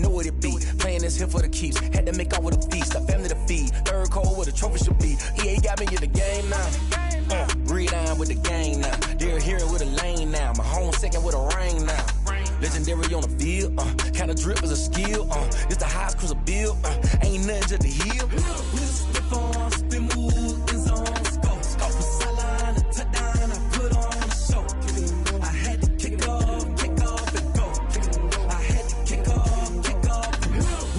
know what it be. Playing this here for the keeps. Had to make out with a feast, a family to feed. Third cold where the trophy should be. EA got me in the game now. Read on with the gang now. They're here with a lane now. My home second with a ring now. Legendary on the field. Kinda drip is a skill. It's the highest cruiser bill. Ain't nothing just the hill. Spit on, spin move, in zone, scope. Scope for sideline, a touchdown. I put on the show. I had to kick off and go. I had to kick off and go.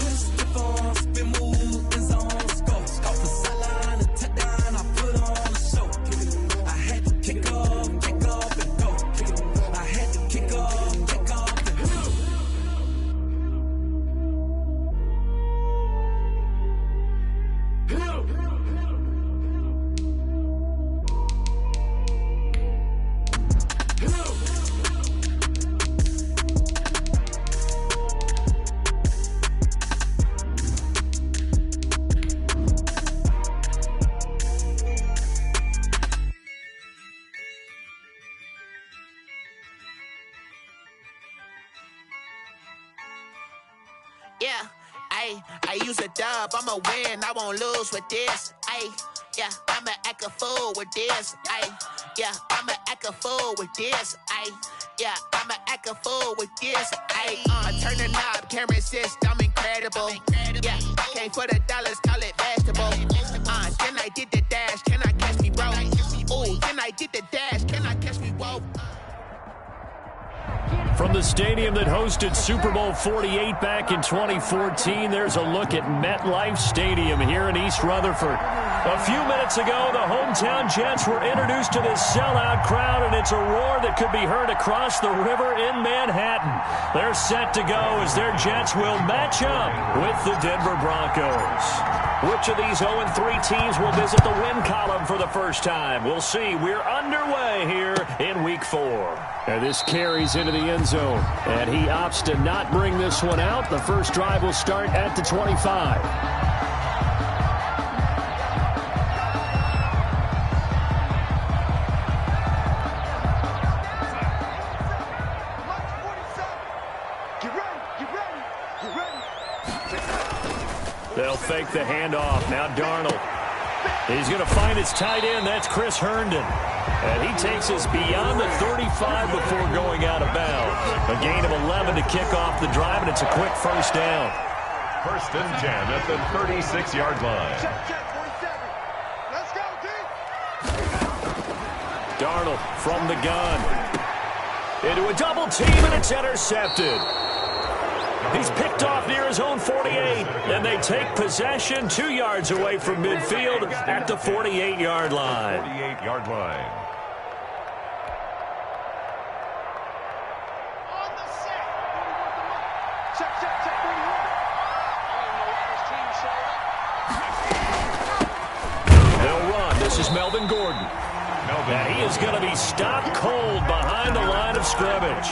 Spit on, spin move, in zone, scope. Scope for sideline, a touchdown. I put on the show. I had to kick off and go. I had to kick off and go. Yeah, I use a dub, I'ma win, I won't lose with this. Yeah, I'ma act a fool with this. Yeah, I'ma act a fool with this. Yeah, I'ma act a fool with this. I turn the knob, camera assist, I'm incredible. Yeah, came for the dollars, call it vegetable. Then I did the dash, can I catch me, bro? Ooh, then I did the dash, can I catch me, whoa? From the stadium that hosted Super Bowl 48 back in 2014, there's a look at MetLife Stadium here in East Rutherford. A few minutes ago, the hometown Jets were introduced to this sellout crowd, and it's a roar that could be heard across the river in Manhattan. They're set to go as their Jets will match up with the Denver Broncos. Which of these 0-3 teams will visit the win column for the first time? We'll see. We're underway here in Week 4. And this carries into the end zone, and he opts to not bring this one out. The first drive will start at the 25. They'll fake the handoff. Now Darnold. He's going to find his tight end. That's Chris Herndon. And he takes us beyond the 35 before going out of bounds. A gain of 11 to kick off the drive, and it's a quick first down. First and 10 at the 36-yard line. Let's go, D. Darnold from the gun. Into a double team, and it's intercepted. He's picked off near his own 48, and they take possession 2 yards away from midfield at the 48-yard line. 48-yard line. On the set. Check. They'll run. This is Melvin Gordon. And he is going to be stopped cold behind the line of scrimmage.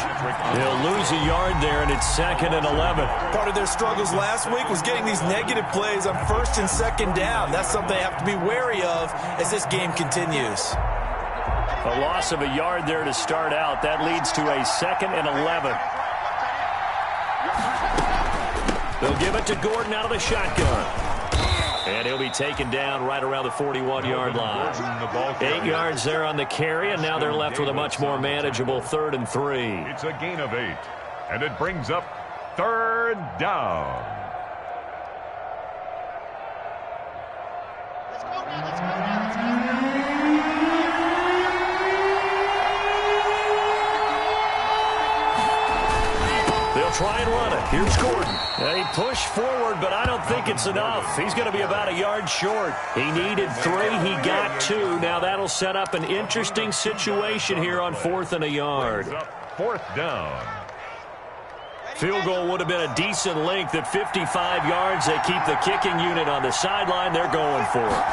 He'll lose a yard there, and it's 2nd and 11. Part of their struggles last week was getting these negative plays on 1st and 2nd down. That's something they have to be wary of as this game continues. A loss of a yard there to start out. That leads to a 2nd and 11. They'll give it to Gordon out of the shotgun. And he'll be taken down right around the 41-yard line. 8 yards there on the carry, and now they're left with a much more manageable 3rd and 3. It's a gain of 8, and it brings up 3rd down. Let's go now. They'll try and run it. Here's Gordon. They push forward, but I don't think it's enough. He's going to be about a yard short. He needed 3. He got 2. Now that'll set up an interesting situation here on 4th and a yard. 4th down. Field goal would have been a decent length at 55 yards. They keep the kicking unit on the sideline. They're going for it.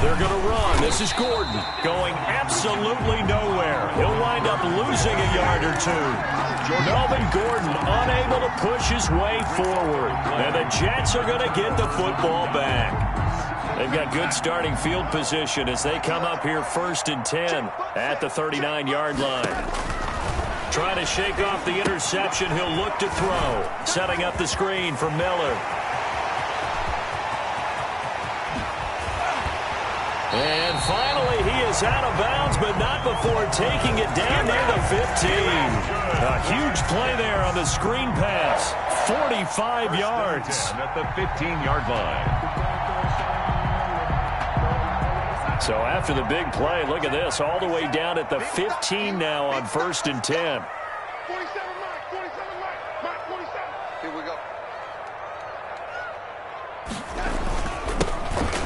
They're going to run. This is Gordon going absolutely nowhere. He'll wind up losing a yard or 2. Melvin Gordon unable to push his way forward. And the Jets are going to get the football back. They've got good starting field position as they come up here 1st and 10 at the 39-yard line. Trying to shake off the interception. He'll look to throw. Setting up the screen for Miller. And finally, he is out of bounds, but not before taking it down near the 15. A huge play there on the screen pass. 45 yards. At the 15-yard line. So after the big play, look at this, all the way down at the 15 now on 1st and 10. 47, Mike, 47. Here we go.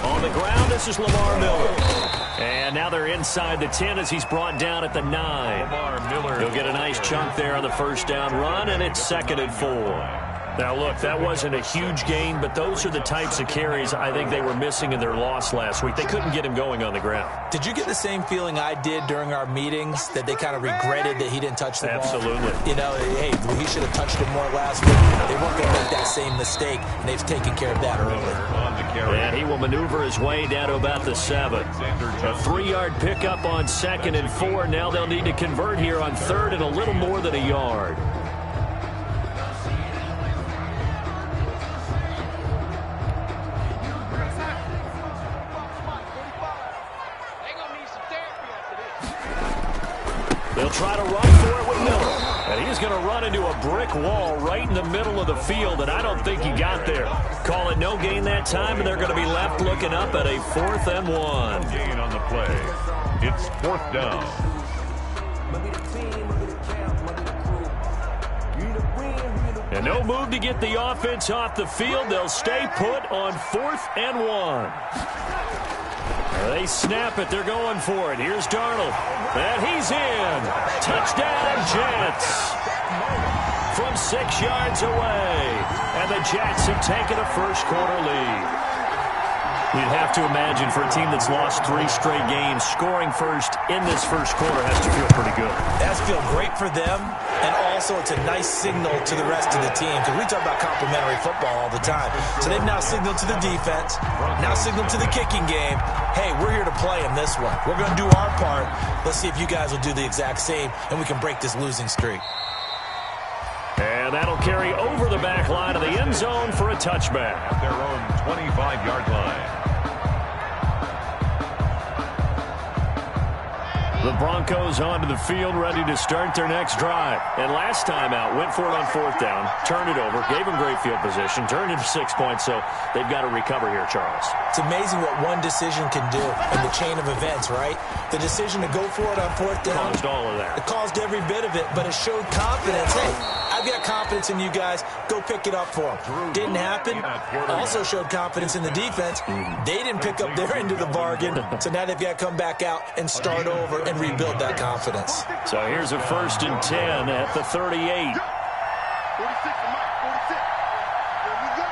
On the ground, this is Lamar Miller. And now they're inside the 10 as he's brought down at the 9. Lamar Miller. He'll get a nice chunk there on the first down run, and it's 2nd and 4. Now, look, that wasn't a huge gain, but those are the types of carries I think they were missing in their loss last week. They couldn't get him going on the ground. Did you get the same feeling I did during our meetings, that they kind of regretted that he didn't touch the ball? Absolutely. You know, hey, he should have touched it more last week. They weren't going to make that same mistake, and they've taken care of that early. And he will maneuver his way down to about the 7. A 3-yard pickup on 2nd and 4. Now they'll need to convert here on 3rd and a little more than a yard. They'll try to run for it with Miller. And he's going to run into a brick wall right in the middle of the field, and I don't think he got there. Call it no gain that time, and they're going to be left looking up at a 4th and 1. Gain on the play. It's 4th down. And no move to get the offense off the field. They'll stay put on 4th and 1. They snap it. They're going for it. Here's Darnold. And he's in. Touchdown, Jets. From 6 yards away. And the Jets have taken a first-quarter lead. You'd have to imagine for a team that's lost 3 straight games, scoring first in this first quarter has to feel pretty good. It has to feel great for them, and also it's a nice signal to the rest of the team, because we talk about complimentary football all the time. So they've now signaled to the defense, now signaled to the kicking game, hey, we're here to play in this one. We're going to do our part. Let's see if you guys will do the exact same, and we can break this losing streak. And that'll carry over the back line of the end zone for a touchback. At their own 25-yard line. The Broncos onto the field, ready to start their next drive. And last time out, went for it on 4th down, turned it over, gave them great field position, turned it 6 points, so they've got to recover here, Charles. It's amazing what one decision can do in the chain of events, right? The decision to go for it on 4th down. Caused all of that. It caused every bit of it, but it showed confidence. Hey, I've got confidence in you guys. Go pick it up for them. Didn't happen. Also showed confidence in the defense. They didn't pick up their end of the bargain, so now they've got to come back out and start over and rebuild that confidence. So here's a 1st and 10 at the 38. 46, Mike, 46. Here we go.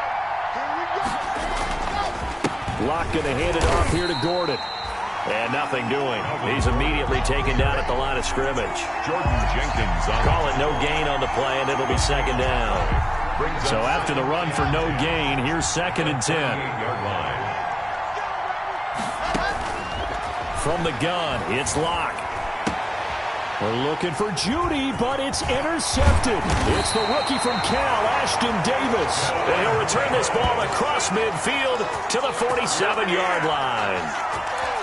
Locke going to hand it off here to Gordon. And nothing doing. He's immediately taken down at the line of scrimmage. Jordan Jenkins. Call it no gain on the play, and it'll be 2nd down. So after the run for no gain, here's 2nd and 10. From the gun, it's Locke. We're looking for Judy, but it's intercepted. It's the rookie from Cal, Ashton Davis. And he'll return this ball across midfield to the 47-yard line.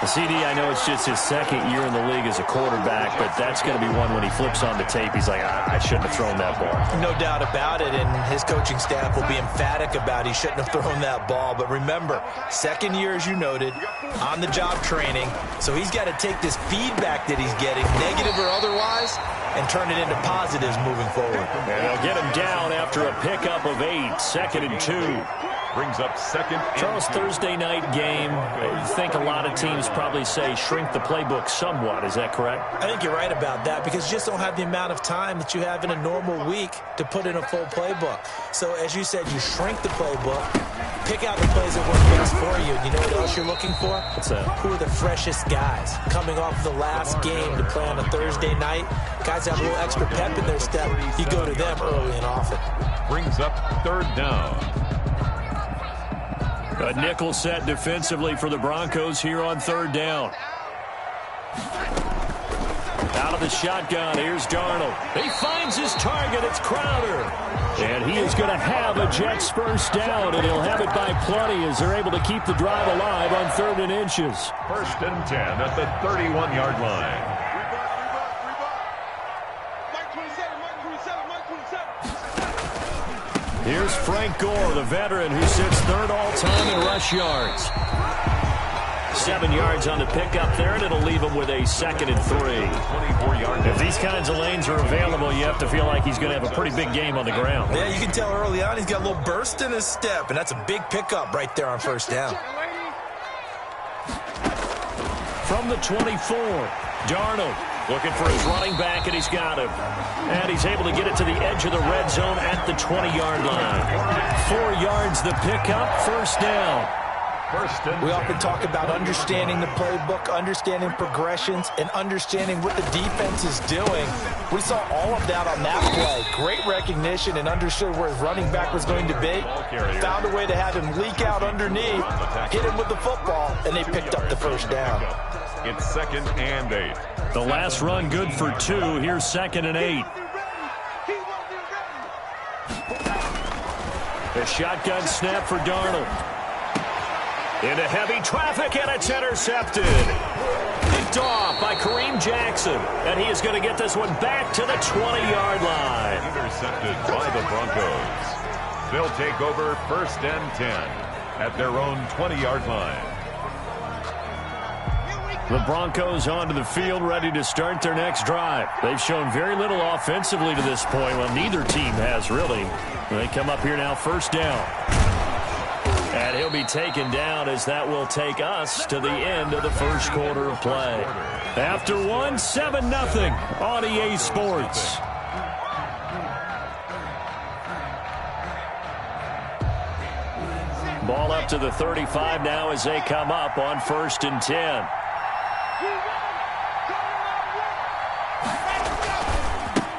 CD, I know it's just his 2nd year in the league as a quarterback, but that's going to be one when he flips on the tape. He's like, I shouldn't have thrown that ball. No doubt about it, and his coaching staff will be emphatic about he shouldn't have thrown that ball. But remember, 2nd year, as you noted, on-the-job training, so he's got to take this feedback that he's getting, negative or otherwise, and turn it into positives moving forward. And they'll get him down after a pickup of 8, 2nd and 2. Brings up 2nd. Charles, Thursday night game, I think a lot of teams probably say shrink the playbook somewhat. Is that correct? I think you're right about that, because you just don't have the amount of time that you have in a normal week to put in a full playbook. So, as you said, you shrink the playbook, pick out the plays that work best for you. You know what else you're looking for? What's that? Who are the freshest guys coming off the last game to play on a Thursday night? Guys have a little extra pep in their step. You go to them early and often. Brings up 3rd down. A nickel set defensively for the Broncos here on 3rd down. Out of the shotgun, here's Darnold. He finds his target. It's Crowder. And he is going to have a Jets first down, and he'll have it by plenty as they're able to keep the drive alive on 3rd and inches. 1st and 10 at the 31-yard line. Here's Frank Gore, the veteran, who sits 3rd all-time in rush yards. 7 yards on the pickup there, and it'll leave him with a 2nd and 3. 24-yard. If these kinds of lanes are available, you have to feel like he's going to have a pretty big game on the ground. Yeah, you can tell early on he's got a little burst in his step, and that's a big pickup right there on 1st down. From the 24, Darnold looking for his running back, and he's got him. And he's able to get it to the edge of the red zone at the 20-yard line. 4 yards the pickup, 1st down. We often talk about understanding the playbook, understanding progressions, and understanding what the defense is doing. We saw all of that on that play. Great recognition and understood where his running back was going to be. Found a way to have him leak out underneath, hit him with the football, and they picked up the 1st down. It's 2nd and 8. The last run good for 2. Here's 2nd and 8. A shotgun snap for Darnold. Into heavy traffic, and it's intercepted. Picked off by Kareem Jackson. And he is going to get this one back to the 20-yard line. Intercepted by the Broncos. They'll take over 1st and 10 at their own 20-yard line. The Broncos onto the field, ready to start their next drive. They've shown very little offensively to this point. Well, neither team has, really. They come up here now, 1st down. And he'll be taken down as that will take us to the end of the 1st quarter of play. After 1, 7-0 on EA Sports. Ball up to the 35 now as they come up on 1st and 10.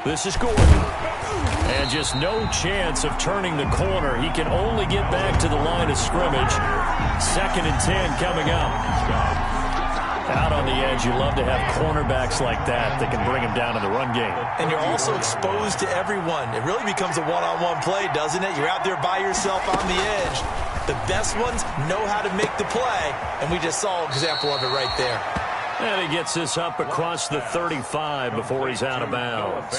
This is Gordon. And just no chance of turning the corner. He can only get back to the line of scrimmage. 2nd and 10 coming up. Out on the edge, you love to have cornerbacks like that that can bring him down in the run game. And you're also exposed to everyone. It really becomes a one-on-one play, doesn't it? You're out there by yourself on the edge. The best ones know how to make the play, and we just saw an example of it right there. And he gets this up across the 35 before he's out of bounds.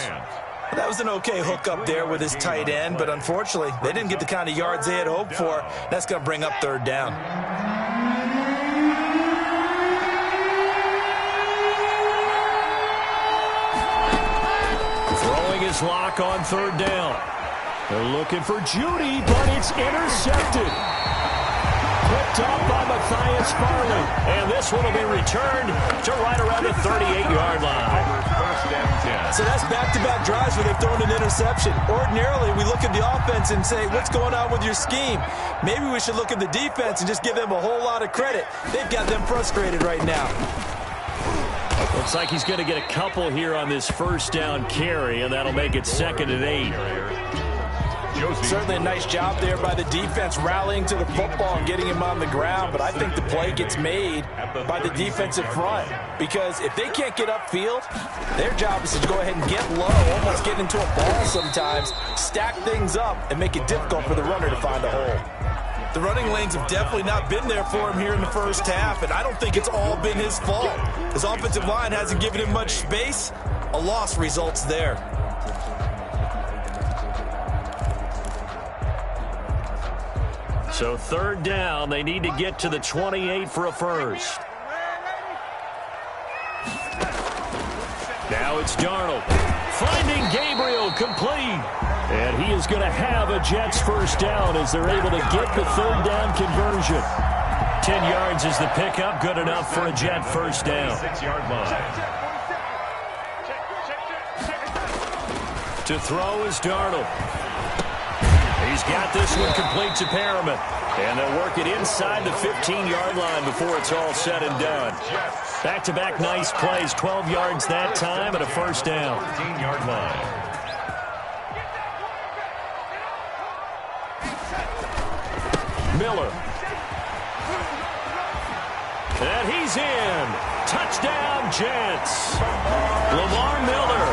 That was an okay hook up there with his tight end, but unfortunately, they didn't get the kind of yards they had hoped for. That's going to bring up 3rd down. Throwing his lock on 3rd down. They're looking for Judy, but it's intercepted. Picked up by Matthias Farley. And this one will be returned to right around the 38-yard line. So that's back-to-back drives where they've thrown an interception. Ordinarily, we look at the offense and say, what's going on with your scheme? Maybe we should look at the defense and just give them a whole lot of credit. They've got them frustrated right now. Looks like he's going to get a couple here on this 1st down carry, and that'll make it 2nd and 8. Certainly a nice job there by the defense rallying to the football and getting him on the ground, but I think the play gets made by the defensive front because if they can't get upfield, their job is to go ahead and get low, almost get into a ball sometimes, stack things up, and make it difficult for the runner to find a hole. The running lanes have definitely not been there for him here in the 1st half, and I don't think it's all been his fault. His offensive line hasn't given him much space. A loss results there. So 3rd down, they need to get to the 28 for a first. Now it's Darnold. Finding Gabriel complete. And he is going to have a Jets first down as they're able to get the 3rd down conversion. 10 yards is the pickup, good enough for a Jet first down. 6-yard line. To throw is Darnold. He's got this one complete to Perriman. And they'll work it inside the 15-yard line before it's all said and done. Back-to-back nice plays, 12 yards that time and a first down. 15-yard line. Miller. And he's in. Touchdown, Jets. Lamar Miller,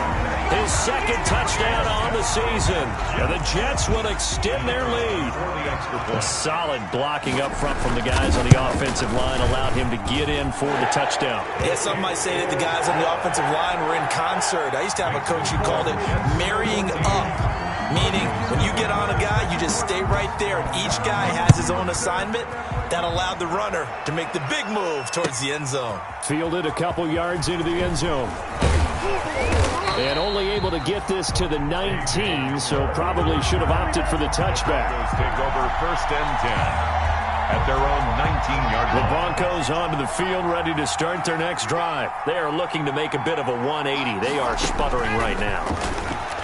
his second touchdown on the season. And the Jets will extend their lead. A solid blocking up front from the guys on the offensive line allowed him to get in for the touchdown. Yeah, some might say that the guys on the offensive line were in concert. I used to have a coach who called it marrying up, meaning when you get on a guy, you just stay right there, and each guy has his own assignment. That allowed the runner to make the big move towards the end zone. Fielded a couple yards into the end zone. And only able to get this to the 19, so probably should have opted for the touchback. Take over 1st and 10 at their own 19-yard line. The Broncos onto the field, ready to start their next drive. They are looking to make a bit of a 180. They are sputtering right now.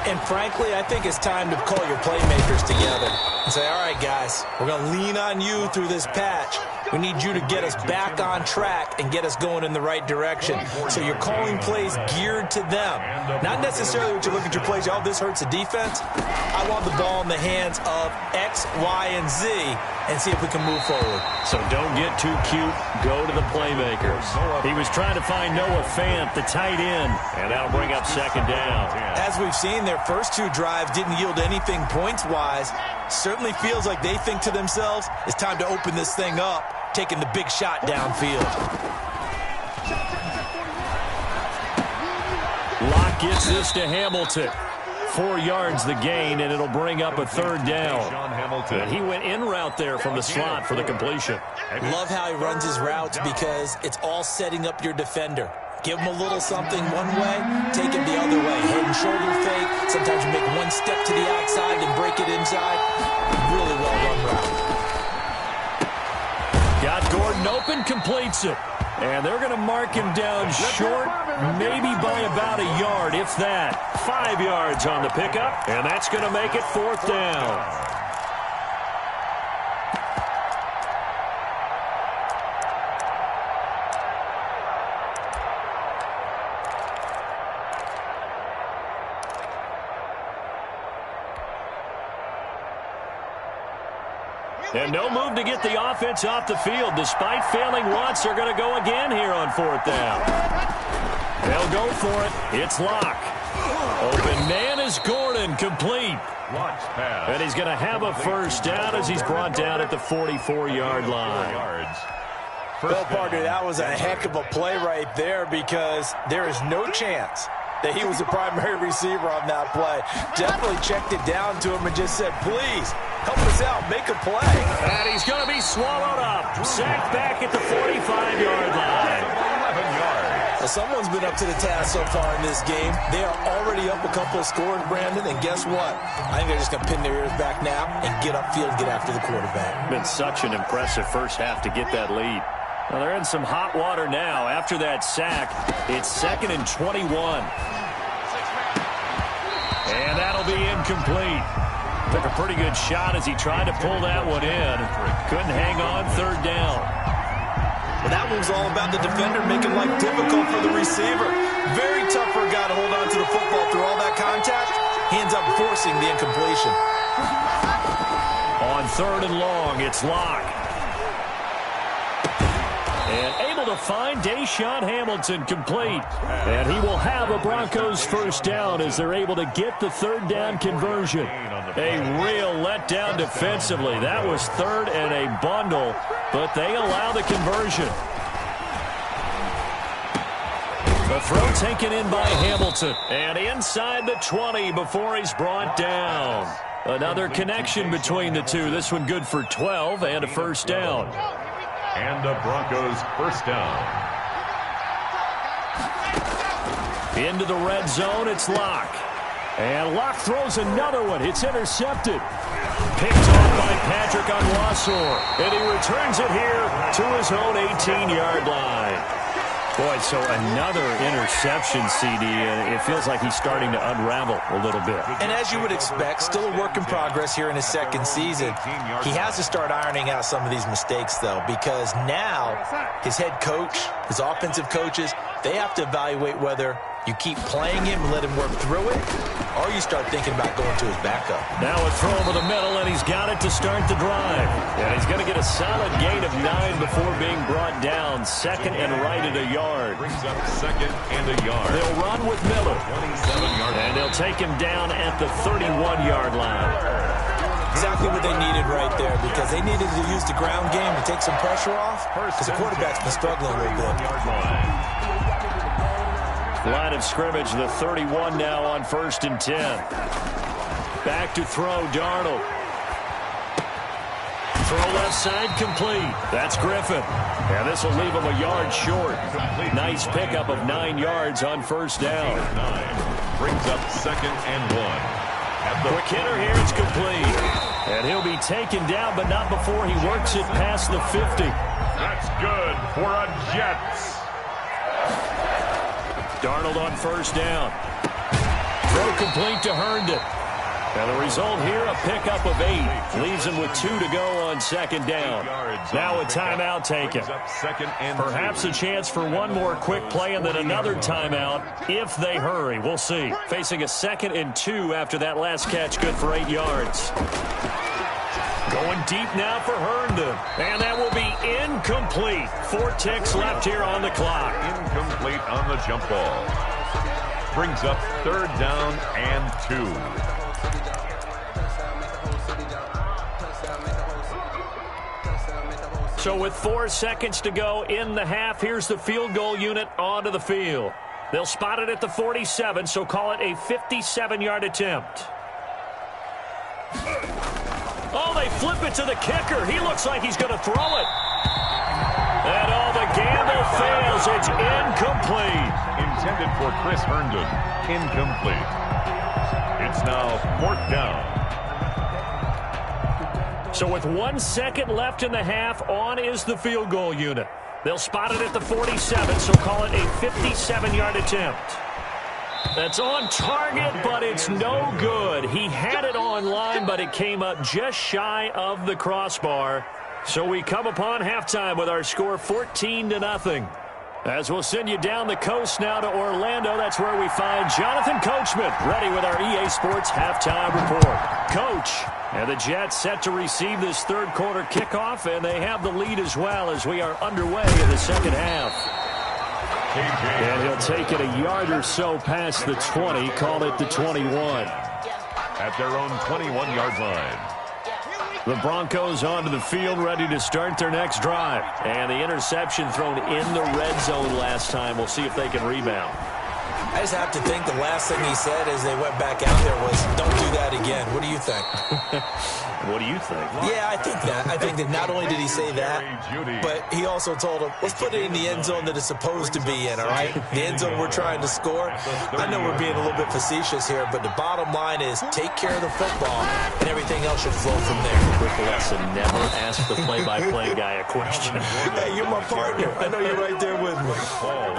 And frankly, I think it's time to call your playmakers together and say, all right, guys, we're going to lean on you through this patch. We need you to get us back on track and get us going in the right direction. So you're calling plays geared to them. Not necessarily what you look at your plays, oh, this hurts the defense. I want the ball in the hands of X, Y, and Z and see if we can move forward. So don't get too cute. Go to the playmakers. He was trying to find Noah Fant, the tight end, and that'll bring up 2nd down. As we've seen, their first 2 drives didn't yield anything points-wise. Certainly feels like they think to themselves, it's time to open this thing up, taking the big shot downfield. Locke gets this to Hamilton. 4 yards the gain, and it'll bring up a 3rd down. And he went in route there from the slot for the completion. Love how he runs his routes because it's all setting up your defender. Give him a little something one way, take him the other way. Head and shoulder fake. Sometimes you make one step to the outside and break it inside. Really well run route. Got Gordon open, completes it. And they're going to mark him down short, maybe by about a yard, if that. 5 yards on the pickup, and that's going to make it 4th down. And no move to get the offense off the field. Despite failing once, they're going to go again here on 4th down. They'll go for it. It's Locke. Open man is Gordon, complete. And he's going to have a 1st down as he's brought down at the 44-yard line. Bill Parker, that was a heck of a play right there because there is no chance that he was the primary receiver on that play. Definitely checked it down to him and just said, please, help us out, make a play. And he's going to be swallowed up. Sacked back at the 45-yard line. 11 yards. Well, someone's been up to the task so far in this game. They are already up a couple of scores, Brandon, and guess what? I think they're just going to pin their ears back now and get upfield and get after the quarterback. Been such an impressive first half to get that lead. Well, they're in some hot water now. After that sack, it's 2nd and 21. And that'll be incomplete. Took a pretty good shot as he tried to pull that one in. Couldn't hang on, 3rd down. Well, that one's all about the defender making life difficult for the receiver. Very tough for a guy to hold on to the football through all that contact. He ends up forcing the incompletion. On 3rd and long, it's Locke. And able to find Deshaun Hamilton, complete. And he will have a Broncos 1st down as they're able to get the 3rd down conversion. A real letdown defensively. That was 3rd and a bundle, but they allow the conversion. The throw taken in by Hamilton. And inside the 20 before he's brought down. Another connection between the two. This one good for 12 and a 1st down. And the Broncos 1st down. Into the red zone, it's Locke. And Locke throws another one. It's intercepted. Picked off by Patrick Onwuasor. And he returns it here to his own 18-yard line. Boy, so another interception, CD, and it feels like he's starting to unravel a little bit. And as you would expect, still a work in progress here in his 2nd season. He has to start ironing out some of these mistakes, though, because now his head coach, his offensive coaches, they have to evaluate whether you keep playing him and let him work through it, or you start thinking about going to his backup. Now a throw over the middle, and he's got it to start the drive. And he's going to get a solid gain of 9 before being brought down. Second and right at a yard. Brings up second and a yard. They'll run with Miller. 27-yard. And they'll take him down at the 31-yard line. Exactly what they needed right there, because they needed to use the ground game to take some pressure off, because the quarterback's been struggling a little bit. Line of scrimmage, the 31 now on 1st and 10. Back to throw, Darnold. Throw left side, complete. That's Griffin. And this will leave him a yard short. Nice pickup of 9 yards on 1st down. 9 brings up second and 1. Quick hitter here, it's complete. And he'll be taken down, but not before he works it past the 50. That's good for a Jets. Darnold on 1st down. Throw complete to Herndon. And the result here, a pickup of 8. Leaves him with 2 to go on 2nd down. Now a timeout taken. Perhaps a chance for one more quick play and then another timeout if they hurry. We'll see. Facing a 2nd and 2 after that last catch, good for 8 yards. Going deep now for Herndon. And that will be incomplete. 4 ticks left here on the clock. Incomplete on the jump ball. Brings up 3rd down and 2. So with 4 seconds to go in the half, here's the field goal unit onto the field. They'll spot it at the 47, so call it a 57-yard attempt. Oh, they flip it to the kicker. He looks like he's going to throw it. And all the gamble fails. It's incomplete. Intended for Chris Herndon. Incomplete. It's now 4th down. So with 1 second left in the half, on is the field goal unit. They'll spot it at the 47, so call it a 57-yard attempt. That's on target, but it's no good. He had it on line, but it came up just shy of the crossbar. So we come upon halftime with our score 14-0. As we'll send you down the coast now to Orlando, that's where we find Jonathan Coachman, ready with our EA Sports halftime report. Coach, and the Jets set to receive this 3rd quarter kickoff, and they have the lead as well as we are underway in the 2nd half. And he'll take it a yard or so past the 20, call it the 21. At their own 21-yard line. The Broncos onto the field, ready to start their next drive. And the interception thrown in the red zone last time. We'll see if they can rebound. I just have to think the last thing he said as they went back out there was, don't do that again. What do you think? What do you think? Yeah, I think that. I think that not only did he say that, but he also told him, let's put it in the end zone that it's supposed to be in, all right? The end zone we're trying to score. I know we're being a little bit facetious here, but the bottom line is take care of the football, and everything else should flow from there. Quick lesson, never ask the play-by-play guy a question. Hey, you're my partner. I know you're right there with me.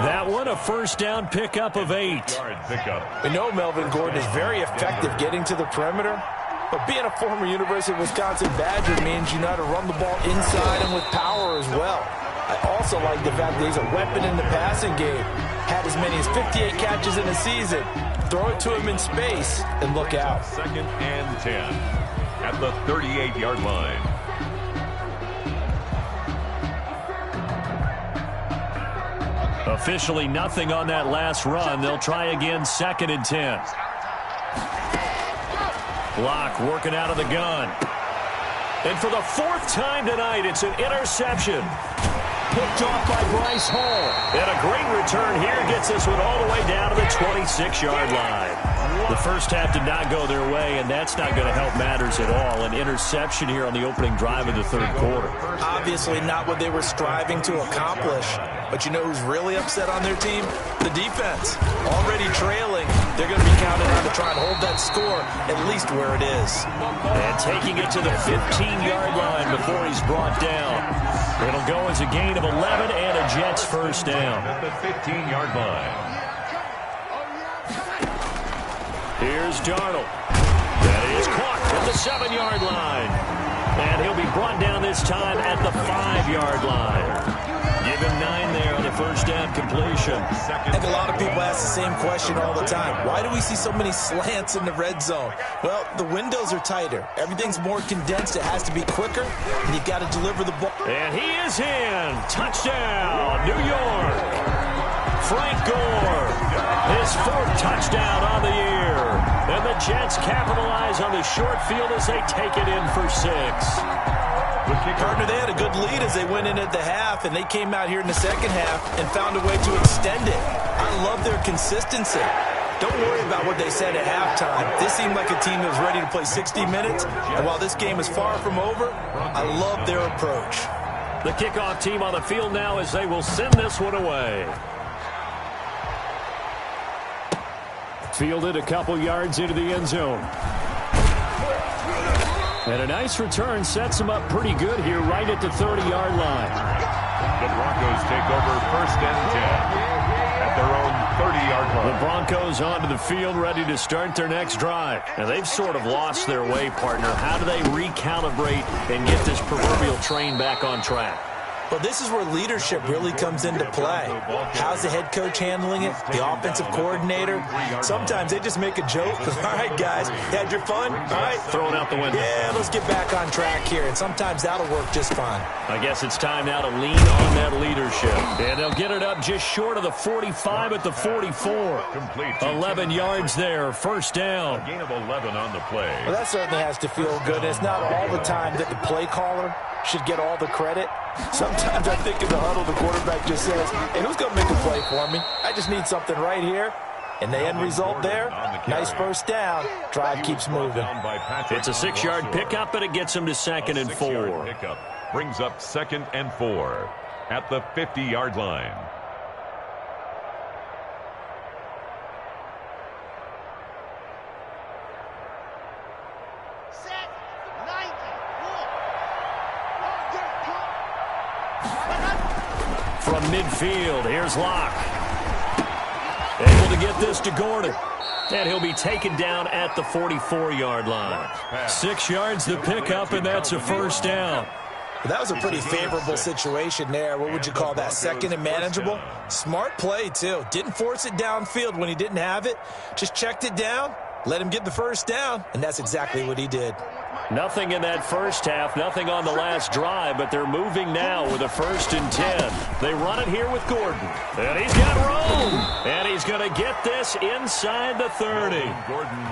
That one, a 1st down pickup of 8. We know Melvin Gordon is very effective getting to the perimeter, but being a former University of Wisconsin Badger means you know how to run the ball inside and with power as well. I also like the fact that he's a weapon in the passing game. Had as many as 58 catches in a season. Throw it to him in space and look out. 2nd and 10 at the 38-yard line. Officially nothing on that last run. They'll try again 2nd and 10. Block working out of the gun. And for the 4th time tonight, it's an interception. Picked off by Bryce Hall. And a great return here gets this one all the way down to the 26-yard line. The first half did not go their way, and that's not going to help matters at all. An interception here on the opening drive of the 3rd quarter. Obviously not what they were striving to accomplish. But you know who's really upset on their team? The defense. Already trailing. They're going to be counted on to try and hold that score at least where it is. And taking it to the 15-yard line before he's brought down. It'll go as a gain of 11 and a Jets 1st down. At the 15-yard line. Here's Darnold. That is caught at the 7-yard line. And he'll be brought down this time at the 5-yard line. Give him 9 there on the first down completion. I think a lot of people ask the same question all the time. Why do we see so many slants in the red zone? Well, the windows are tighter. Everything's more condensed. It has to be quicker, and you've got to deliver the ball. And he is in. Touchdown, New York. Frank Gore, his 4th touchdown on the year. And the Jets capitalize on the short field as they take it in for 6. Partner, they had a good lead as they went in at the half, and they came out here in the second half and found a way to extend it. I love their consistency. Don't worry about what they said at halftime. This seemed like a team that was ready to play 60 minutes, and while this game is far from over, I love their approach. The kickoff team on the field now as they will send this one away. Fielded a couple yards into the end zone. And a nice return sets them up pretty good here right at the 30-yard line. The Broncos take over 1st and 10 at their own 30-yard line. The Broncos onto the field ready to start their next drive. And they've sort of lost their way, partner. How do they recalibrate and get this proverbial train back on track? Well, this is where leadership really comes into play. How's the head coach handling it? The offensive coordinator? Sometimes they just make a joke. All right, guys, you had your fun? All right. Throw it out the window. Yeah, let's get back on track here. And sometimes that'll work just fine. I guess it's time now to lean on that leadership. And they'll get it up just short of the 45 at the 44. 11 yards there, 1st down. A gain of 11 on the play. Well, that certainly has to feel good. It's not all the time that the play caller should get all the credit. Sometimes I think in the huddle, the quarterback just says, hey, who's going to make a play for me? I just need something right here. And the end result there, nice 1st down. Drive keeps moving. It's a 6-yard pickup, and it gets him to 2nd and 4. Pickup brings up 2nd and 4 at the 50-yard line. From midfield, here's Locke. Able to get this to Gordon. And he'll be taken down at the 44-yard line. 6 yards the pickup, and that's a 1st down. That was a pretty favorable situation there. What would you call that? 2nd and manageable? Smart play, too. Didn't force it downfield when he didn't have it. Just checked it down, let him get the 1st down, and that's exactly what he did. Nothing in that first half, nothing on the last drive, but they're moving now with a 1st and 10. They run it here with Gordon. And he's got room. And he's going to get this inside the 30.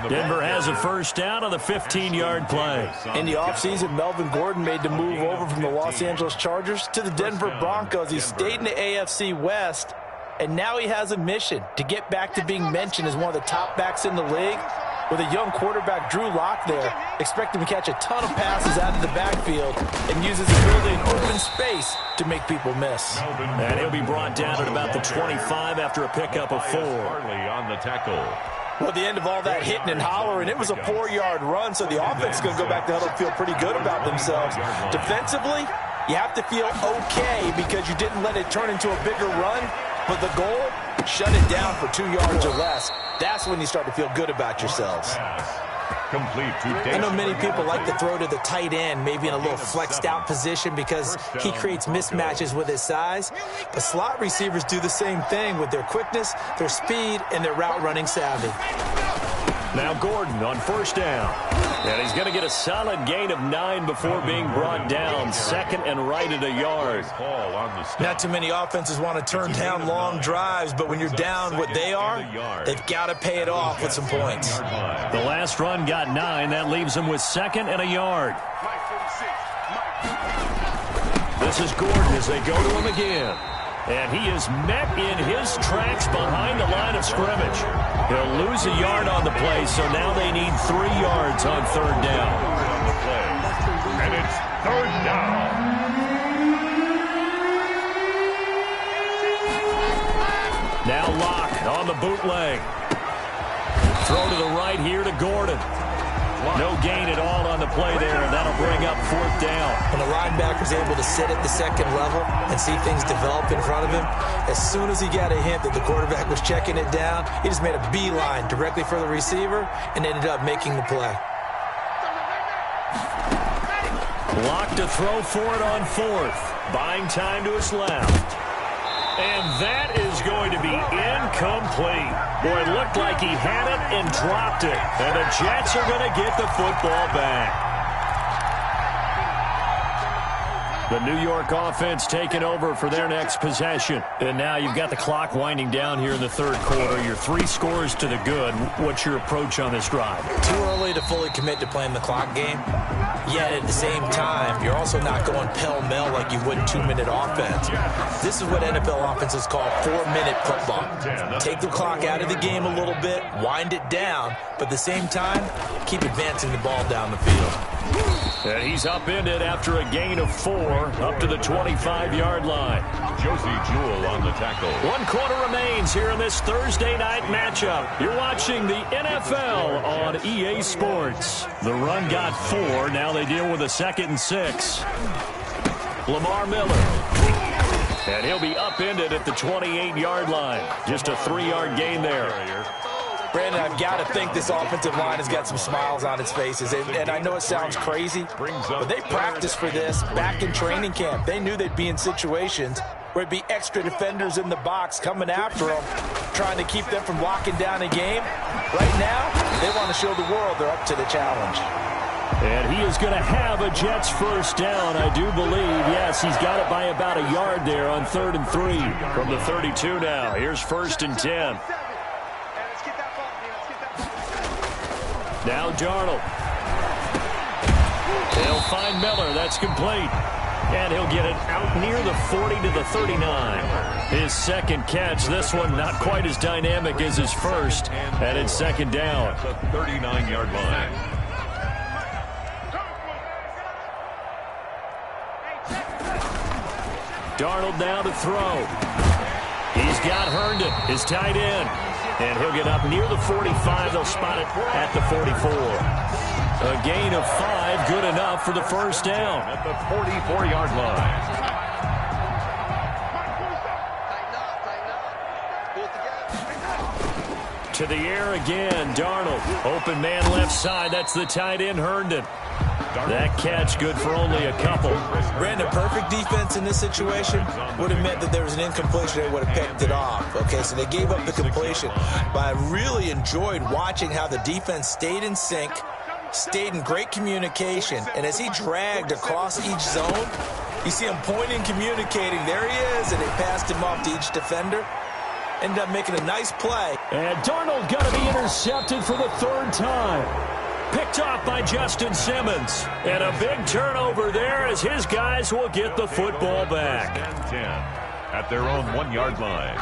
Denver has a 1st down on the 15-yard play. In the offseason, Melvin Gordon made the move over from the Los Angeles Chargers to the Denver Broncos. He stayed in the AFC West, and now he has a mission to get back to being mentioned as one of the top backs in the league. With a young quarterback, Drew Lock there, expect him to catch a ton of passes out of the backfield and use his ability in open space to make people miss. And he'll be brought down at about the 25 after a pickup of 4. On the tackle. Well, the end of all that hitting and hollering, it was a 4-yard run, so the offense is going to go back to huddle and feel pretty good about themselves. Defensively, you have to feel okay because you didn't let it turn into a bigger run, but the goal, shut it down for 2 yards or less. That's when you start to feel good about yourselves. Complete to I know many people like to throw to the tight end, maybe in a little flexed out position because he creates mismatches with his size. But slot receivers do the same thing with their quickness, their speed, and their route running savvy. Now Gordon on 1st down. And he's going to get a solid gain of 9 before being brought down. 2nd and right at a yard. Not too many offenses want to turn down long drives, but when you're down what they are, they've got to pay it off with some points. The last run got 9. That leaves him with 2nd and a yard. This is Gordon as they go to him again. And he is met in his tracks behind the line of scrimmage. He'll lose a yard on the play, so now they need 3 yards on 3rd down. And it's 3rd down. Now Locke on the bootleg. Throw to the right here to Gordon. No gain at all on the play there, and that'll bring up 4th down. When the linebacker's able to sit at the 2nd level and see things develop in front of him, as soon as he got a hint that the quarterback was checking it down, he just made a beeline directly for the receiver and ended up making the play. Locke to throw for it on 4th. Buying time to his left. And that is going to be incomplete. Boy, it looked like he had it and dropped it. And the Jets are going to get the football back. The New York offense taking over for their next possession. And now you've got the clock winding down here in the third quarter. You're 3 scores to the good. What's your approach on this drive? Too early to fully commit to playing the clock game. Yet at the same time, you're also not going pell-mell like you would 2-minute offense. This is what NFL offenses call 4-minute football. Take the clock out of the game a little bit, wind it down, but at the same time, keep advancing the ball down the field. And he's upended after a gain of 4 up to the 25-yard line. Josie Jewell on the tackle. 1 quarter remains here in this Thursday night matchup. You're watching the NFL on EA Sports. The run got 4. Now they deal with a 2nd and 6. Lamar Miller. And he'll be upended at the 28-yard line. Just a 3-yard gain there. Brandon, I've got to think this offensive line has got some smiles on its faces. And I know it sounds crazy, but they practiced for this back in training camp. They knew they'd be in situations where it'd be extra defenders in the box coming after them, trying to keep them from locking down a game. Right now, they want to show the world they're up to the challenge. And he is going to have a Jets first down, I do believe. Yes, he's got it by about a yard there on 3rd and 3 from the 32 now. Here's 1st and 10. Now Darnold. They'll find Miller. That's complete. And he'll get it out near the 40 to the 39. His 2nd catch. This one not quite as dynamic as his first. And it's 2nd down. At the 39-yard line. Darnold now to throw. He's got Herndon, his tight end. And he'll get up near the 45. They'll spot it at the 44. A gain of 5, good enough for the first down. At the 44-yard line. To the air again, Darnold. Open man left side. That's the tight end, Herndon. That catch good for only a couple. Brandon, perfect defense in this situation would have meant that there was an incompletion. They would have picked it off. Okay, so they gave up the completion. But I really enjoyed watching how the defense stayed in sync, stayed in great communication. And as he dragged across each zone, you see him pointing, communicating. There he is, and they passed him off to each defender. Ended up making a nice play. And Darnold got to be intercepted for the 3rd time. Picked off by Justin Simmons. And a big turnover there as his guys will get the football back. 10 at their own 1-yard line.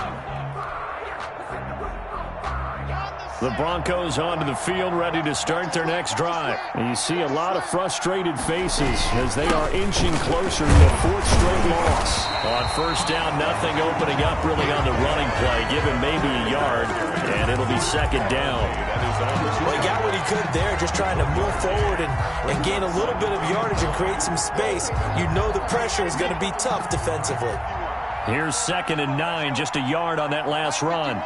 The Broncos onto the field, ready to start their next drive. And you see a lot of frustrated faces as they are inching closer to a 4th straight loss. On 1st down, nothing opening up really on the running play. Give him maybe a yard, and it'll be 2nd down. Well, he got what he could there, just trying to move forward and gain a little bit of yardage and create some space. You know the pressure is going to be tough defensively. Here's 2nd and 9, just a yard on that last run.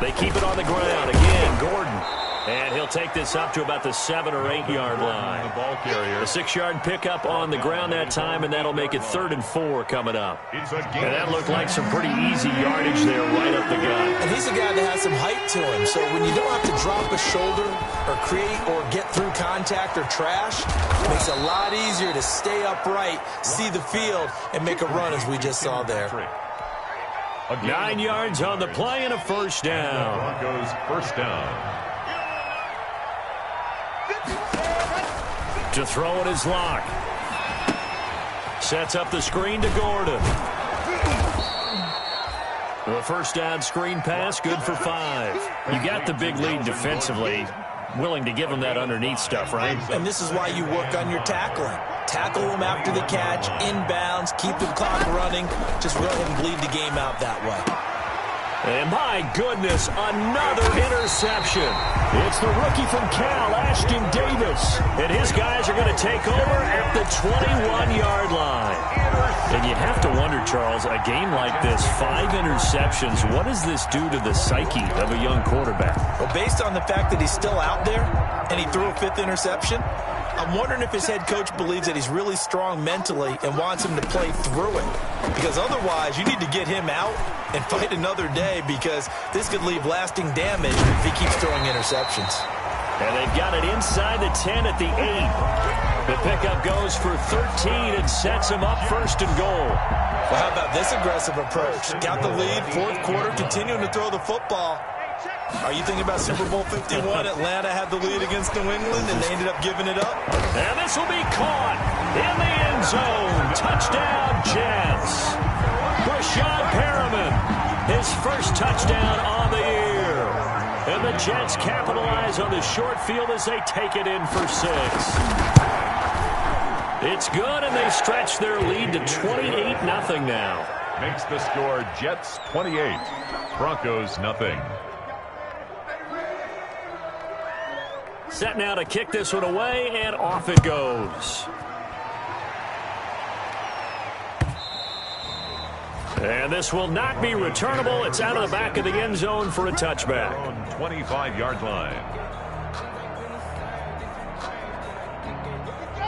They keep it on the ground. Again, Gordon. And he'll take this up to about the 7 or 8 yard line. The ball carrier. A 6-yard pickup on the ground that time, and that'll make it 3rd and 4 coming up. And that looked like some pretty easy yardage there right up the gut. And he's a guy that has some height to him, so when you don't have to drop a shoulder or create or get through contact or trash, it makes it a lot easier to stay upright, see the field, and make a run as we just saw there. 9 yards on the play and a 1st down. Broncos 1st down. To throw it is Locke. Sets up the screen to Gordon. The 1st down screen pass, good for 5. You got the big lead defensively. Willing to give them that underneath stuff, right? And this is why you work on your tackling. Tackle them after the catch, inbounds, keep the clock running. Just let him bleed the game out that way. And my goodness, another interception. It's the rookie from Cal, Ashton Davis. And his guys are going to take over at the 21-yard line. And you have to wonder, Charles, a game like this, 5 interceptions, what does this do to the psyche of a young quarterback? Well, based on the fact that he's still out there and he threw a 5th interception, I'm wondering if his head coach believes that he's really strong mentally and wants him to play through it. Because otherwise, you need to get him out and fight another day, because this could leave lasting damage if he keeps throwing interceptions. And they've got it inside the 10 at the 8. The pickup goes for 13 and sets him up first and goal. Well, how about this aggressive approach? Got the lead, fourth quarter, continuing to throw the football. Are you thinking about Super Bowl 51? Atlanta had the lead against New England, and they ended up giving it up. And this will be caught in the end zone. Touchdown, Jets. Brashad Perriman, his first touchdown on the year. And the Jets capitalize on the short field as they take it in for 6. It's good, and they stretch their lead to 28-0 now. Makes the score Jets 28, Broncos nothing. Set now to kick this one away, and off it goes. And this will not be returnable. It's out of the back of the end zone for a touchback. On 25-yard line.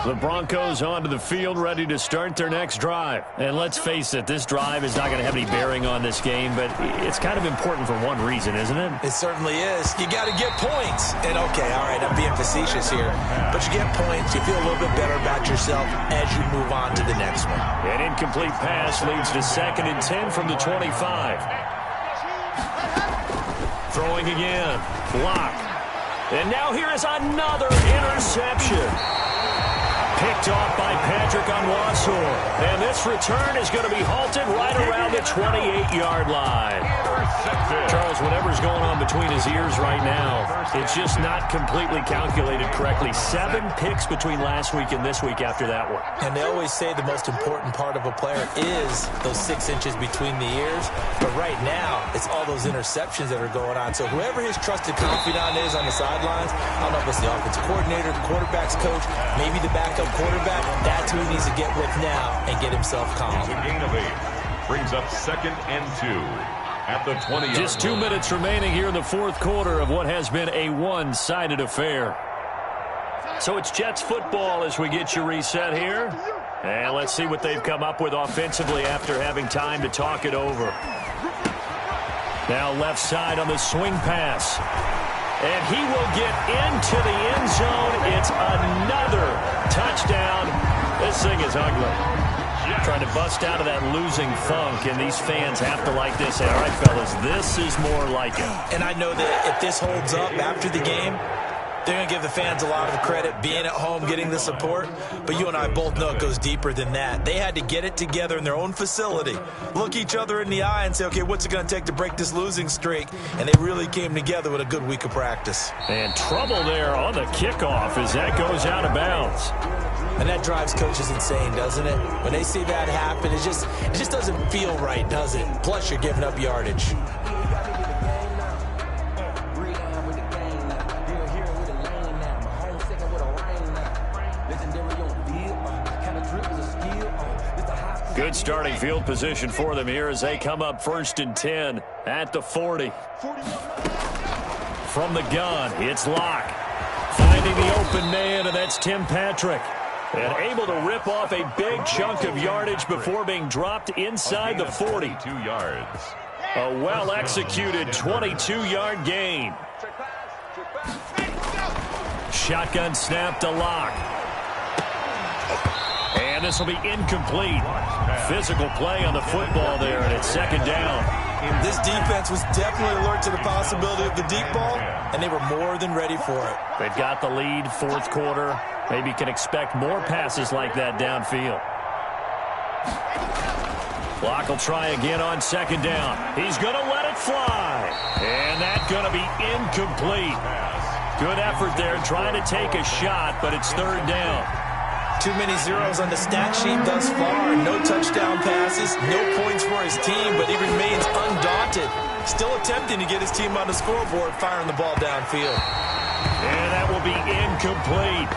The Broncos onto the field, ready to start their next drive. And let's face it, this drive is not going to have any bearing on this game, but it's kind of important for one reason, isn't it? It certainly is. You got to get points. And, okay, all right, I'm being facetious here. But you get points, you feel a little bit better about yourself as you move on to the next one. An incomplete pass leads to 2nd and 10 from the 25. Throwing again. Block. And now here is another interception. Picked off by Patrick Onwuasor. And this return is going to be halted right around the 28-yard line. Charles, whatever's going on between his ears right now, it's just not completely calculated correctly. 7 picks between last week and this week after that one. And they always say the most important part of a player is those 6 inches between the ears. But right now, it's all those interceptions that are going on. So whoever his trusted confidant is on the sidelines, I don't know if it's the offensive coordinator, the quarterback's coach, maybe the backup quarterback, that's who he needs to get with now and get himself calm. It's a gain of 8. Brings up 2nd and 2 at the 20. Just 2 minutes remaining here in the fourth quarter of what has been a one-sided affair. So it's Jets football as we get you reset here. And let's see what they've come up with offensively after having time to talk it over. Now left side on the swing pass. And he will get into the end zone. It's another touchdown. This thing is ugly. Trying to bust out of that losing funk, and these fans have to like this. Say, all right, fellas, this is more like it. And I know that if this holds up after the game, they're going to give the fans a lot of credit, being at home, getting the support. But you and I both know it goes deeper than that. They had to get it together in their own facility, look each other in the eye and say, okay, what's it going to take to break this losing streak? And they really came together with a good week of practice. And trouble there on the kickoff as that goes out of bounds. And that drives coaches insane, doesn't it? When they see that happen, it just doesn't feel right, does it? Plus, you're giving up yardage. Good starting field position for them here as they come up 1st and 10 at the 40. From the gun, it's Locke. Finding the open man, and that's Tim Patrick. And able to rip off a big chunk of yardage before being dropped inside the 40. 2 yards. A well-executed 22-yard gain. Shotgun snap to Locke. And this will be incomplete. Physical play on the football there, and it's 2nd down. This defense was definitely alert to the possibility of the deep ball, and they were more than ready for it. They've got the lead, fourth quarter. Maybe can expect more passes like that downfield. Locke will try again on 2nd down. He's going to let it fly. And that's going to be incomplete. Good effort there trying to take a shot, but it's 3rd down. Too many zeros on the stat sheet thus far. No touchdown passes, no points for his team, but he remains undaunted. Still attempting to get his team on the scoreboard, firing the ball downfield. And that will be incomplete.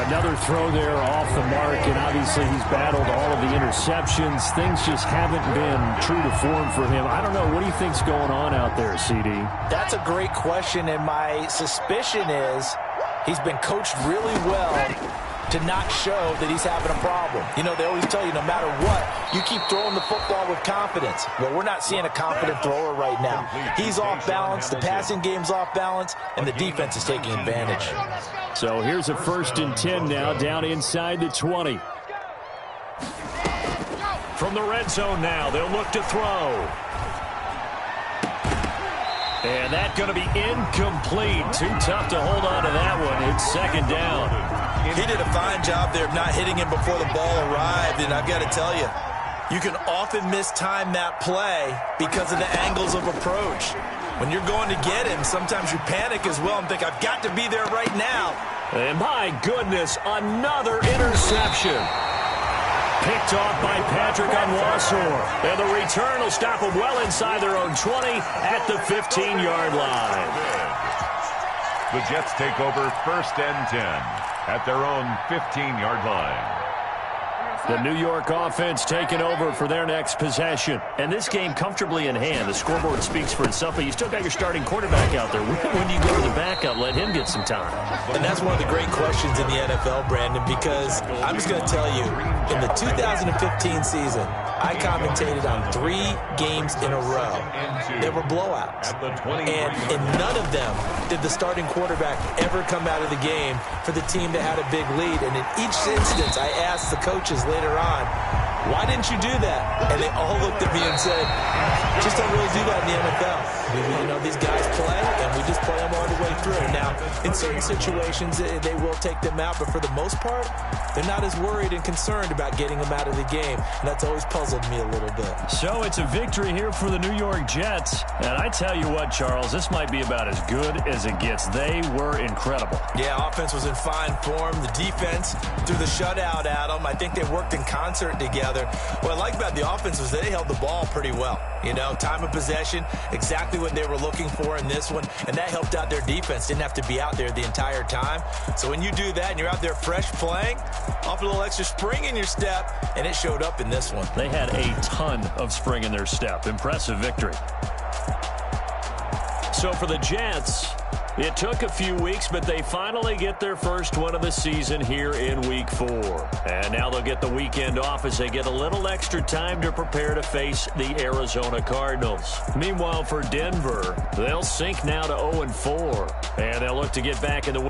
Another throw there off the mark, and obviously he's battled all of the interceptions. Things just haven't been true to form for him. I don't know. What do you think's going on out there, CD? That's a great question, and my suspicion is he's been coached really well to not show that he's having a problem. You know, they always tell you no matter what, you keep throwing the football with confidence. Well, we're not seeing a confident thrower right now. He's off balance, the passing game's off balance, and the defense is taking advantage. So here's a 1st and 10 now, down inside the 20. From the red zone now, they'll look to throw. And that's going to be incomplete. Too tough to hold on to that one. It's 2nd down. He did a fine job there of not hitting him before the ball arrived, and I've got to tell you, you can often mistime that play because of the angles of approach. When you're going to get him, sometimes you panic as well and think, I've got to be there right now. And my goodness, another interception. Picked off by Patrick Onwuasor. And the return will stop them well inside their own 20 at the 15-yard line. The Jets take over 1st and 10 at their own 15-yard line. The New York offense taking over for their next possession. And this game comfortably in hand. The scoreboard speaks for itself, but you still got your starting quarterback out there. When do you go to the backup? Let him get some time. And that's one of the great questions in the NFL, Brandon, because I'm just going to tell you, in the 2015 season, I commentated on 3 games in a row. They were blowouts. And in none of them did the starting quarterback ever come out of the game for the team that had a big lead. And in each instance, I asked the coaches later on, why didn't you do that? And they all looked at me and said, just don't really do that in the NFL. You know, these guys play, and we just play them all the way through. Now, in certain situations, they will take them out, but for the most part, they're not as worried and concerned about getting them out of the game. And that's always puzzled me a little bit. So it's a victory here for the New York Jets. And I tell you what, Charles, this might be about as good as it gets. They were incredible. Yeah, offense was in fine form. The defense threw the shutout at them. I think they worked in concert together. What I like about the offense was they held the ball pretty well. You know, time of possession, exactly what they were looking for in this one, and that helped out their defense. Didn't have to be out there the entire time. So when you do that and you're out there fresh playing, off a little extra spring in your step, and it showed up in this one. They had a ton of spring in their step. Impressive victory. So for the Jets, it took a few weeks, but they finally get their first win of the season here in Week 4. And now they'll get the weekend off as they get a little extra time to prepare to face the Arizona Cardinals. Meanwhile, for Denver, they'll sink now to 0-4, and they'll look to get back in the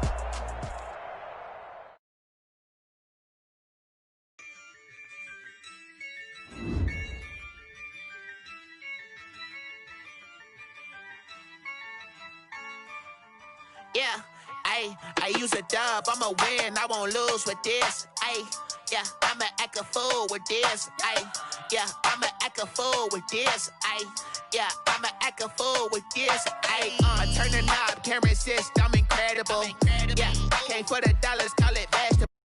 Yeah, I use a dub, I'ma win, I won't lose with this. Yeah, I'ma act a fool with this. Yeah, I'ma act a fool with this. Yeah, I'ma act a fool with this. I turn the knob, can't resist, I'm incredible. Yeah, came for the dollars, call it vegetable.